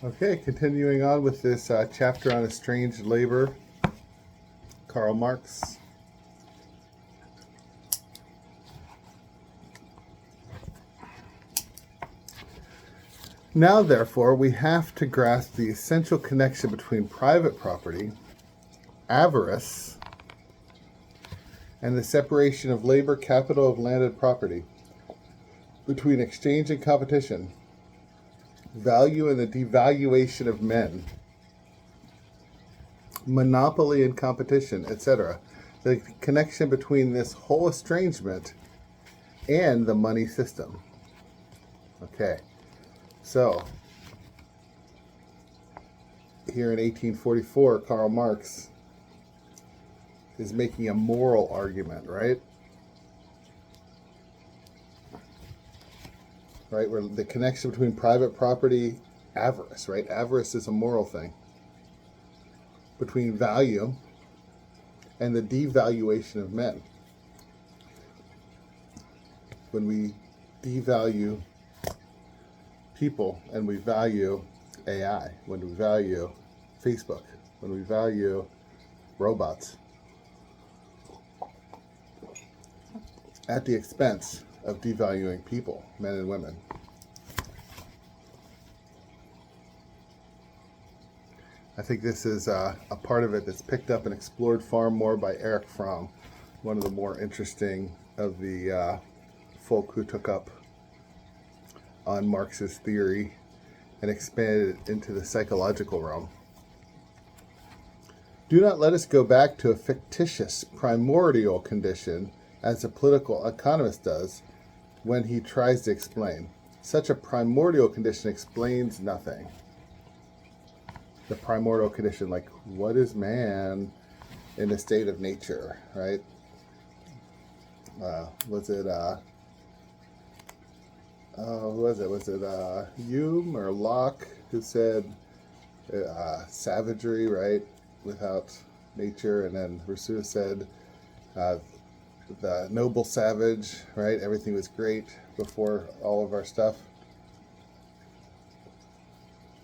Okay, continuing on with this chapter on estranged labor, Karl Marx. Now, therefore, we have to grasp the essential connection between private property, avarice, and the separation of labor, capital, of landed property, between exchange and competition, value and the devaluation of men, monopoly and competition, etc. The connection between this whole estrangement and the money system. Okay, so here in 1844, Karl Marx is making a moral argument, right? Right, where the connection between private property, avarice, right? Avarice is a moral thing. Between value and the devaluation of men. When we devalue people and we value AI, when we value Facebook, when we value robots, at the expense of devaluing people, men and women. I think this is a part of it that's picked up and explored far more by Erich Fromm, one of the more interesting of the folk who took up on Marx's theory and expanded it into the psychological realm. Do not let us go back to a fictitious primordial condition as a political economist does when he tries to explain. Such a primordial condition explains nothing. The primordial condition, like what is man in a state of nature, right? Was it Hume or Locke who said savagery, right, without nature, and then Rousseau said the noble savage, right? Everything was great before all of our stuff.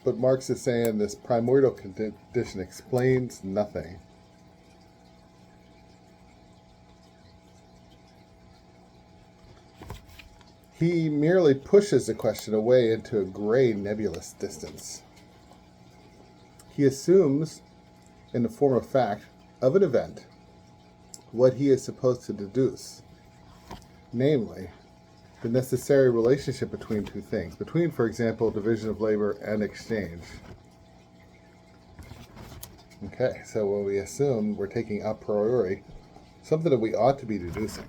But Marx is saying this primordial condition explains nothing. He merely pushes the question away into a gray, nebulous distance. He assumes, in the form of fact, of an event, what he is supposed to deduce, namely, the necessary relationship between two things, between, for example, division of labor and exchange. Okay, so when we assume, we're taking a priori something that we ought to be deducing.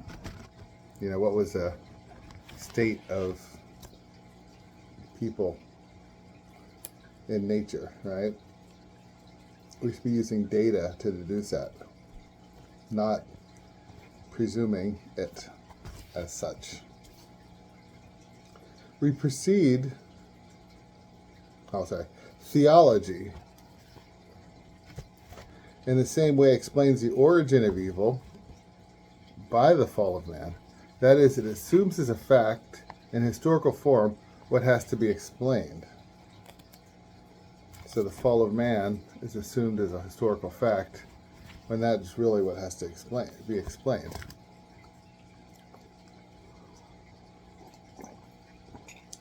You know, what was the state of people in nature, right? We should be using data to deduce that, not presuming it as such. We proceed, theology in the same way explains the origin of evil by the fall of man. That is, it assumes as a fact in historical form what has to be explained. So the fall of man is assumed as a historical fact when that's really what has to be explained.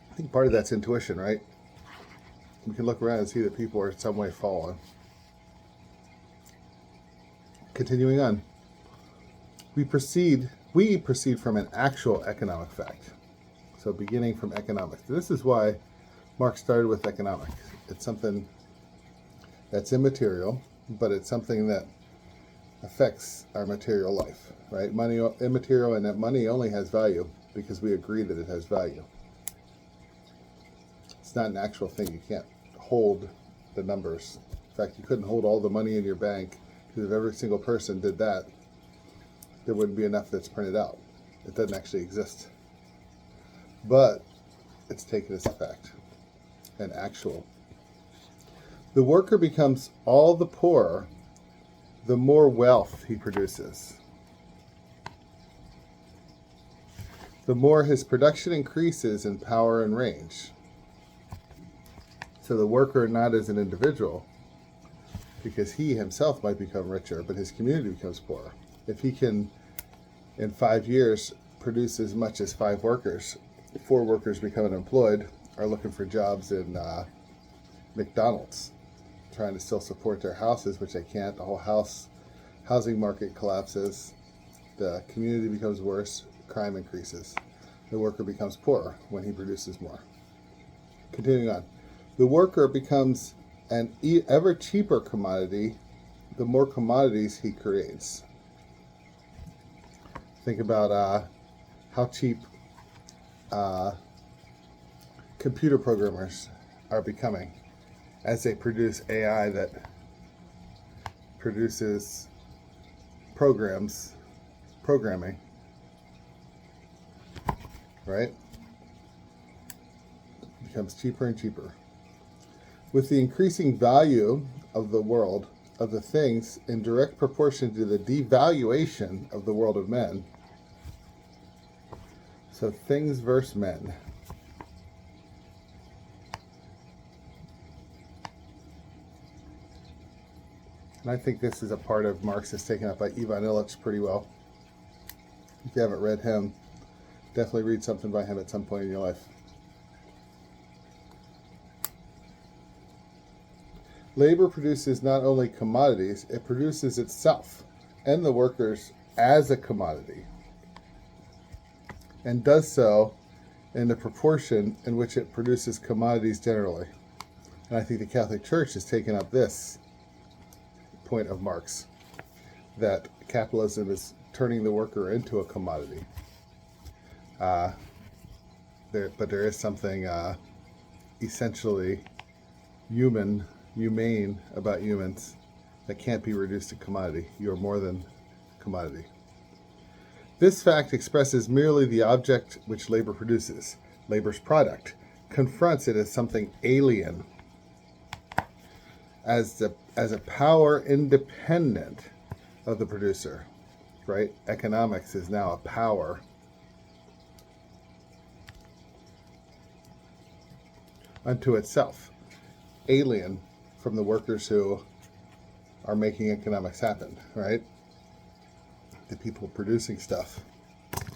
I think part of that's intuition, right? We can look around and see that people are in some way fallen. Continuing on. We proceed from an actual economic fact. So beginning from economics. This is why Marx started with economics. It's something that's immaterial, but it's something that affects our material life, right? Money, immaterial, and that money only has value because we agree that it has value. It's not an actual thing. You can't hold the numbers. In fact, you couldn't hold all the money in your bank, because if every single person did that, there wouldn't be enough that's printed out. It doesn't actually exist. But it's taken as a fact, an actual. The worker becomes all the poorer the more wealth he produces. The more his production increases in power and range. So the worker not as an individual, because he himself might become richer, but his community becomes poorer. If he can, in 5 years, produce as much as 5 workers, 4 workers become unemployed, are looking for jobs in McDonald's, trying to still support their houses, which they can't. The whole housing market collapses. The community becomes worse. Crime increases. The worker becomes poorer when he produces more. Continuing on. The worker becomes an ever cheaper commodity the more commodities he creates. Think about how cheap computer programmers are becoming as they produce AI that produces programming, right? It becomes cheaper and cheaper. With the increasing value of the world, of the things, in direct proportion to the devaluation of the world of men. So things versus men. And I think this is a part of Marx is taken up by Ivan Illich pretty well. If you haven't read him, definitely read something by him at some point in your life. Labor produces not only commodities, it produces itself and the workers as a commodity, and does so in the proportion in which it produces commodities generally. And I think the Catholic Church has taken up this point of Marx, that capitalism is turning the worker into a commodity. But there is something essentially humane about humans that can't be reduced to commodity. You are more than commodity. This fact expresses merely the object which labor produces. Labor's product confronts it as something alien, as a power independent of the producer, right? Economics is now a power unto itself, alien from the workers who are making economics happen, right? The people producing stuff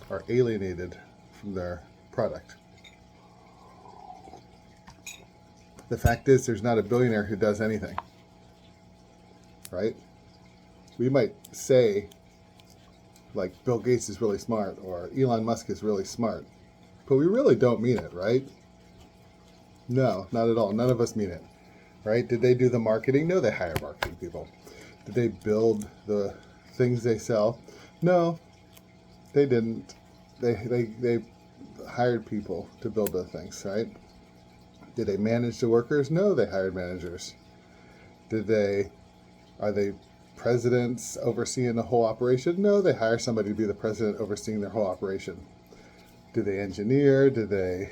are alienated from their product. The fact is, there's not a billionaire who does anything, right? We might say, like, Bill Gates is really smart or Elon Musk is really smart, but we really don't mean it, right? No, not at all. None of us mean it, right? Did they do the marketing? No, they hire marketing people. Did they build the things they sell? No, they didn't. They hired people to build the things, right? Did they manage the workers? No, they hired managers. Are they presidents overseeing the whole operation? No, they hire somebody to be the president overseeing their whole operation. Do they engineer? Do they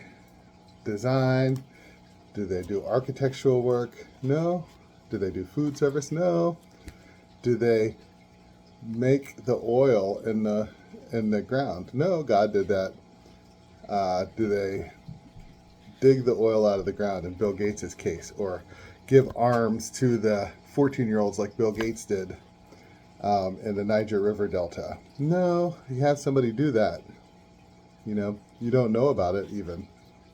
design? Do they do architectural work? No. Do they do food service? No. Do they make the oil in the ground? No, God did that. Do they dig the oil out of the ground in Bill Gates' case, or give arms to the 14-year-olds like Bill Gates did in the Niger River Delta? No, you have somebody do that. You know, you don't know about it even,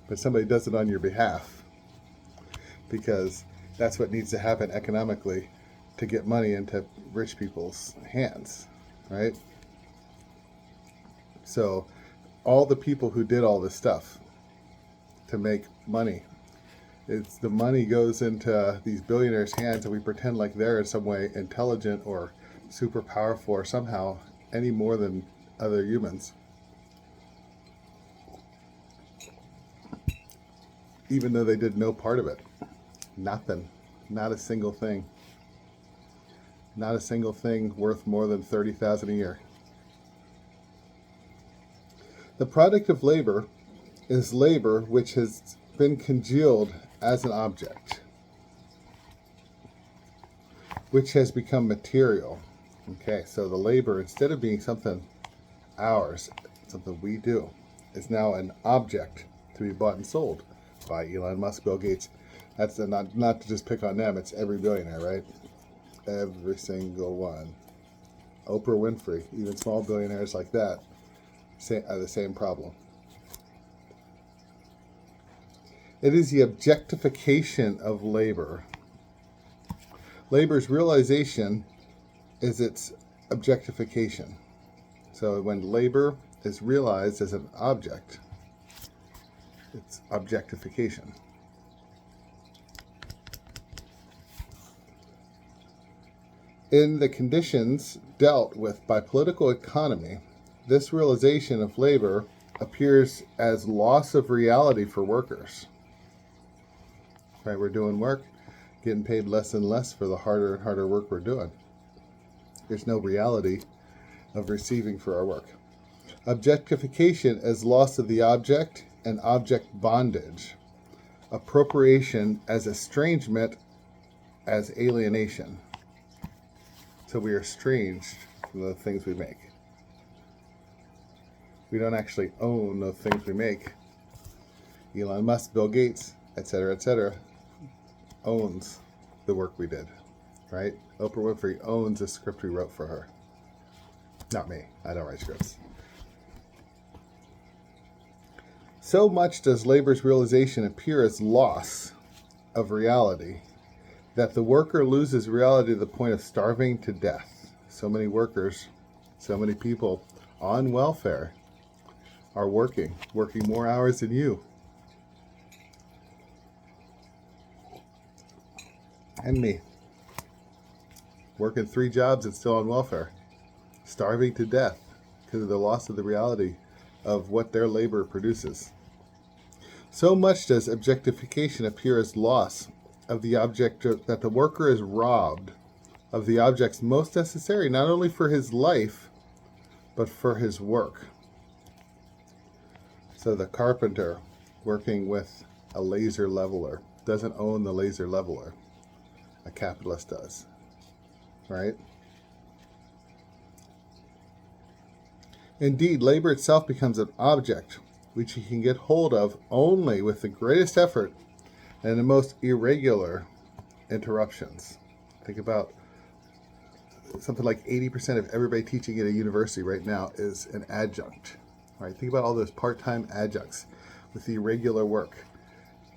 but somebody does it on your behalf, because that's what needs to happen economically to get money into rich people's hands, right? So all the people who did all this stuff to make money, it's the money goes into these billionaires' hands, and we pretend like they're in some way intelligent or super powerful or somehow any more than other humans, even though they did no part of it. Nothing. Not a single thing. Not a single thing worth more than $30,000 a year. The product of labor is labor which has been congealed as an object, which has become material. Okay, so the labor, instead of being something ours, something we do, is now an object to be bought and sold by Elon Musk, Bill Gates. That's not to just pick on them. It's every billionaire, right? Every single one. Oprah Winfrey, even small billionaires like that, have the same problem. It is the objectification of labor. Labor's realization is its objectification. So when labor is realized as an object, it's objectification. In the conditions dealt with by political economy, this realization of labor appears as loss of reality for workers. Right, we're doing work, getting paid less and less for the harder and harder work we're doing. There's no reality of receiving for our work. Objectification as loss of the object and object bondage. Appropriation as estrangement as alienation. So we are estranged from the things we make. We don't actually own the things we make. Elon Musk, Bill Gates, etc., owns the work we did, right? Oprah Winfrey owns a script we wrote for her. Not me. I don't write scripts. So much does labor's realization appear as loss of reality that the worker loses reality to the point of starving to death. So many workers, so many people on welfare are working more hours than you. And me. Working 3 jobs and still on welfare. Starving to death because of the loss of the reality of what their labor produces. So much does objectification appear as loss of the object, that the worker is robbed of the objects most necessary, not only for his life, but for his work. So the carpenter working with a laser leveler doesn't own the laser leveler. A capitalist does, right? Indeed, labor itself becomes an object which he can get hold of only with the greatest effort and the most irregular interruptions. Think about something like 80% of everybody teaching at a university right now is an adjunct. Right? Think about all those part-time adjuncts with the irregular work.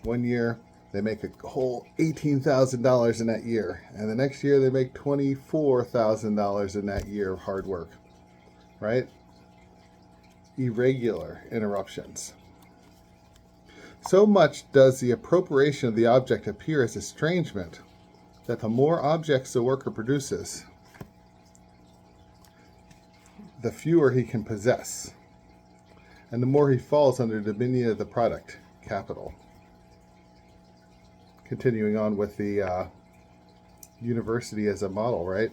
One year they make a whole $18,000 in that year, and the next year they make $24,000 in that year of hard work. Right? Irregular interruptions. So much does the appropriation of the object appear as estrangement that the more objects the worker produces, the fewer he can possess, and the more he falls under the dominion of the product, capital. Continuing on with the university as a model, right?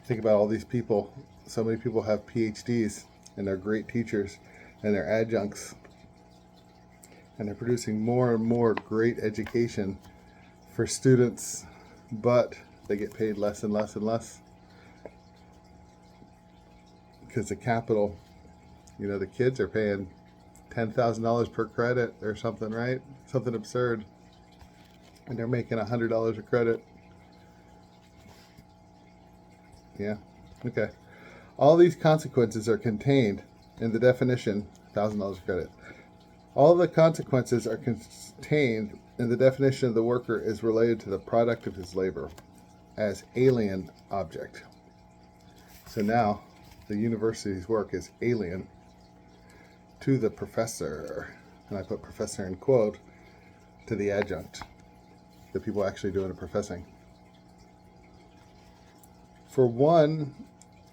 Think about all these people. So many people have PhDs, and they're great teachers, and they're adjuncts, and they're producing more and more great education for students, but they get paid less and less and less because the capital, the kids are paying $10,000 per credit or something, right? Something absurd. And they're making $100 a credit. Yeah, okay. All these consequences are contained in the definition, $1,000 a credit. All the consequences are contained in the definition of the worker is related to the product of his labor as alien object. So now the university's work is alien to the professor, and I put professor in quote, to the adjunct, the people actually doing the professing. For one,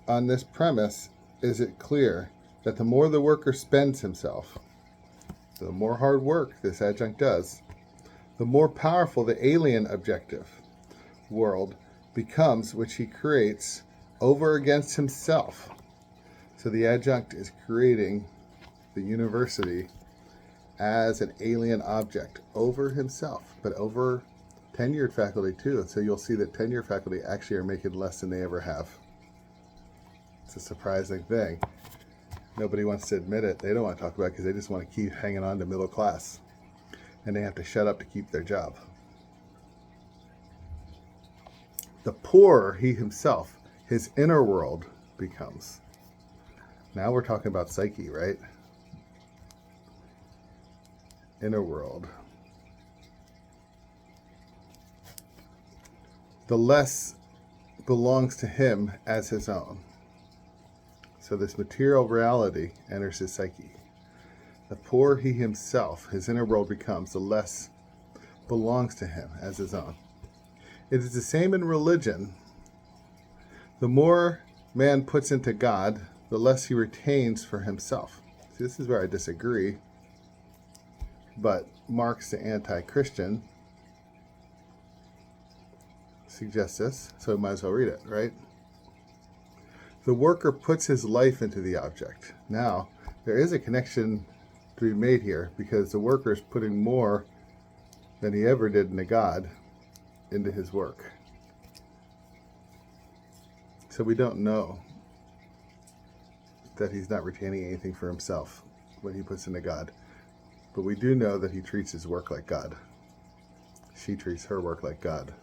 on this premise, is it clear that the more the worker spends himself, the more hard work this adjunct does, the more powerful the alien objective world becomes, which he creates over against himself. So the adjunct is creating the university as an alien object over himself, but over tenured faculty too. So you'll see that tenured faculty actually are making less than they ever have. It's a surprising thing. Nobody wants to admit it. They don't want to talk about it because they just want to keep hanging on to middle class. And they have to shut up to keep their job. the poorer he himself, his inner world, becomes. Now we're talking about psyche, right? Inner world. The less belongs to him as his own. So this material reality enters his psyche. The poorer he himself, his inner world, becomes, the less belongs to him as his own. It is the same in religion. The more man puts into God, the less he retains for himself. See, this is where I disagree. But Marx, the anti-Christian, suggests this, so we might as well read it, right? The worker puts his life into the object. Now, there is a connection to be made here, because the worker is putting more than he ever did into God into his work. So we don't know that he's not retaining anything for himself when he puts into God. But we do know that he treats his work like God. She treats her work like God.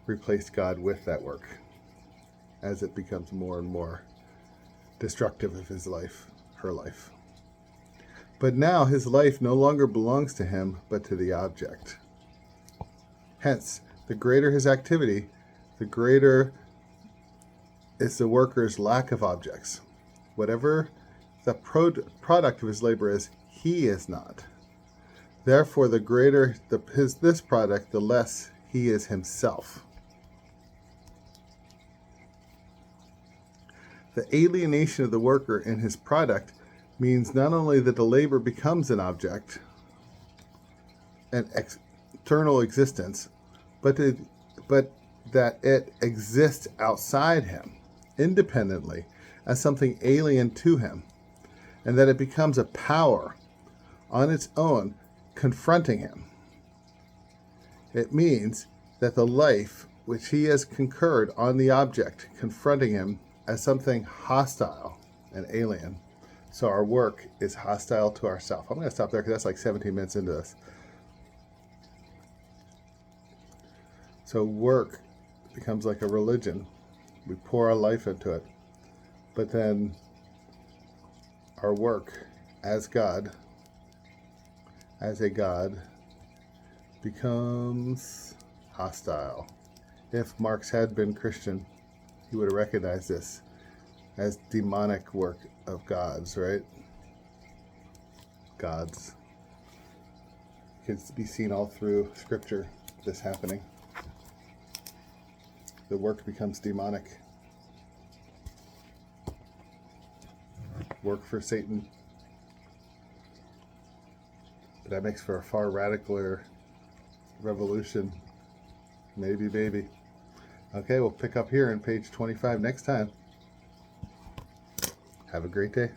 Replaced God with that work as it becomes more and more destructive of his life, her life. But now his life no longer belongs to him, but to the object. Hence, the greater his activity, the greater is the worker's lack of objects. Whatever the product of his labor is, he is not. Therefore, the greater this product, the less he is himself. The alienation of the worker in his product means not only that the labor becomes an object, an external existence, but that it exists outside him, independently, as something alien to him, and that it becomes a power on its own, confronting him. It means that the life which he has concurred on the object, confronting him as something hostile and alien. So our work is hostile to ourselves. I'm going to stop there because that's like 17 minutes into this. So work becomes like a religion. We pour our life into it. But then our work as God, as a God, becomes hostile. If Marx had been Christian, he would have recognized this as demonic work of gods, right? Gods. It can be seen all through Scripture, this happening. The work becomes demonic. Work for Satan. But that makes for a far radicaler revolution. Maybe, baby. Okay, we'll pick up here on page 25 next time. Have a great day.